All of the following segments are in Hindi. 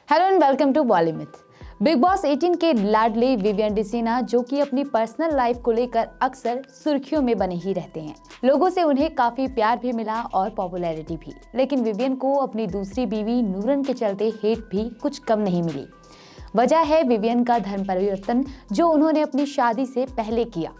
Hello and welcome to Bollymyth. Bigg Boss 18 के लाडले विवियन डिसीना, जो कि अपनी पर्सनल लाइफ को लेकर अक्सर सुर्खियों में बने ही रहते हैं। लोगों से उन्हें काफी प्यार भी मिला और पॉपुलैरिटी भी, लेकिन विवियन को अपनी दूसरी बीवी नूरन के चलते हेट भी कुछ कम नहीं मिली। वजह है विवियन का धर्म परिवर्तन, जो उन्होंने अपनी शादी से पहले किया,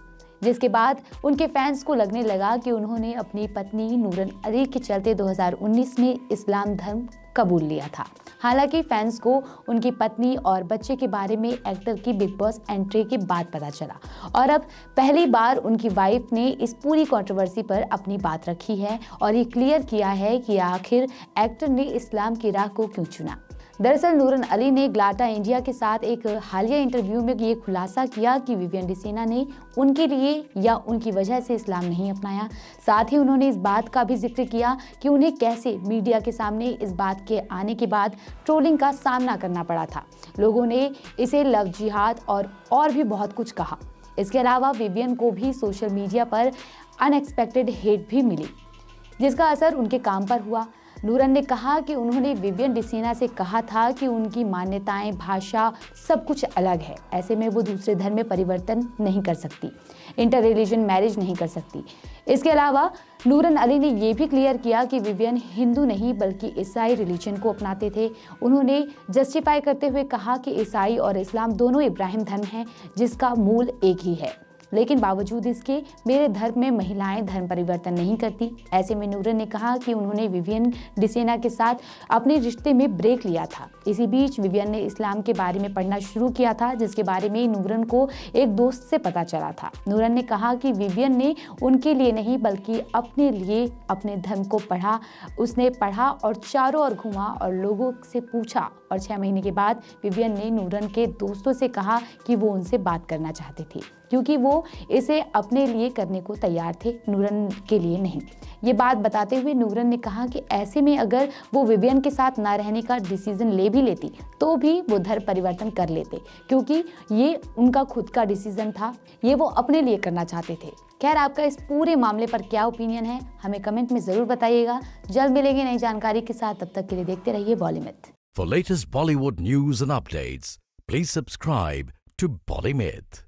जिसके बाद उनके फैंस को लगने लगा कि उन्होंने अपनी पत्नी नूरन अली के चलते 2019 में इस्लाम धर्म कबूल लिया था। हालांकि फैंस को उनकी पत्नी और बच्चे के बारे में एक्टर की बिग बॉस एंट्री के बाद पता चला और अब पहली बार उनकी वाइफ ने इस पूरी कंट्रोवर्सी पर अपनी बात रखी है और ये क्लियर किया है कि आखिर एक्टर ने इस्लाम की राह को क्यों चुना। दरअसल नूरन अली ने ग्लाटा इंडिया के साथ एक हालिया इंटरव्यू में ये खुलासा किया कि विवियन डिसीना ने उनके लिए या उनकी वजह से इस्लाम नहीं अपनाया। साथ ही उन्होंने इस बात का भी जिक्र किया कि उन्हें कैसे मीडिया के सामने इस बात के आने के बाद ट्रोलिंग का सामना करना पड़ा था। लोगों ने इसे लव जिहाद और भी बहुत कुछ कहा। इसके अलावा विवियन को भी सोशल मीडिया पर अनएक्सपेक्टेड हेट भी मिली, जिसका असर उनके काम पर हुआ। नूरन ने कहा कि उन्होंने विवियन डिसीना से कहा था कि उनकी मान्यताएं, भाषा सब कुछ अलग है, ऐसे में वो दूसरे धर्म में परिवर्तन नहीं कर सकती, इंटर रिलीजन मैरिज नहीं कर सकती। इसके अलावा नूरन अली ने ये भी क्लियर किया कि विवियन हिंदू नहीं बल्कि ईसाई रिलीजन को अपनाते थे। उन्होंने जस्टिफाई करते हुए कहा कि ईसाई और इस्लाम दोनों इब्राहिम धर्म हैं, जिसका मूल एक ही है, लेकिन बावजूद इसके मेरे धर्म में महिलाएं धर्म परिवर्तन नहीं करती। ऐसे में नूरन ने कहा कि उन्होंने विवियन डिसीना के साथ अपने रिश्ते में ब्रेक लिया था। इसी बीच विवियन ने इस्लाम के बारे में पढ़ना शुरू किया था, जिसके बारे में नूरन को एक दोस्त से पता चला था। नूरन ने कहा कि विवियन ने उनके लिए नहीं बल्कि अपने लिए अपने धर्म को पढ़ा। उसने पढ़ा और चारों ओर घूमा और लोगों से पूछा और 6 महीने के बाद विवियन ने नूरन के दोस्तों से कहा कि वो उनसे बात करना चाहते थे, क्योंकि वो इसे अपने लिए करने को तैयार थे, नूरन के लिए नहीं। ये बात बताते हुए नूरन ने कहा कि ऐसे में अगर वो विवियन के साथ ना रहने का डिसीजन ले भी लेती तो भी वो धर्म परिवर्तन कर लेते, क्योंकि ये उनका खुद का डिसीजन था, ये वो अपने लिए करना चाहते थे। खैर, आपका इस पूरे मामले पर क्या ओपिनियन है, हमें कमेंट में जरूर बताइएगा। जल्द मिलेंगे नई जानकारी के साथ, तब तक के लिए देखते रहिए बॉलीमिथ। For latest Bollywood news and updates, please subscribe to Bollymith.